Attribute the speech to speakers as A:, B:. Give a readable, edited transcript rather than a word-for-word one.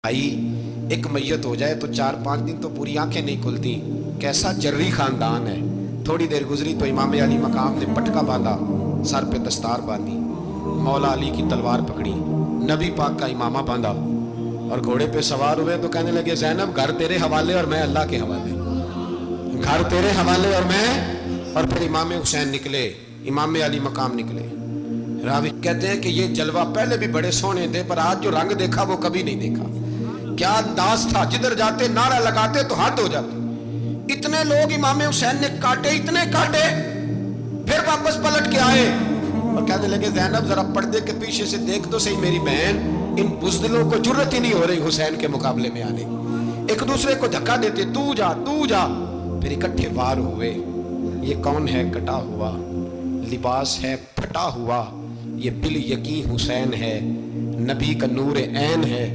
A: भाई एक मैयत हो जाए तो 4-5 दिन तो पूरी आंखें नहीं खुलती। कैसा जर्री खानदान है। थोड़ी देर गुजरी तो इमाम अली मकाम ने पटका बांधा, सर पे दस्तार बांधी, मौला अली की तलवार पकड़ी, नबी पाक का इमामा बांधा और घोड़े पे सवार हुए तो कहने लगे, ज़ैनब घर तेरे हवाले और मैं अल्लाह के हवाले, घर तेरे हवाले और मैं। और फिर इमाम हुसैन निकले, इमाम अली मकाम निकले। रावी कहते हैं कि ये जलवा पहले भी बड़े सोने थे, पर आज जो रंग देखा वो कभी नहीं देखा। क्या अंदाज था, जिधर जाते नारा लगाते तो हाथ हो जाते। इतने लोग इमाम हुसैन ने काटे, इतने काटे, फिर वापस पलट के आए और कहने लगे, ज़ैनब जरा पर्दे के पीछे से देख तो सही मेरी बहन, इन बुज़दिलों को जुर्रत ही नहीं हो रही हुसैन के मुकाबले में आने। एक दूसरे को धक्का देते, तू जा तू जा। फिर इकट्ठे वार हुए। ये कौन है कटा हुआ, लिबास है फटा हुआ, ये बिल यकीन हुसैन है, नबी का नूर ऐन है।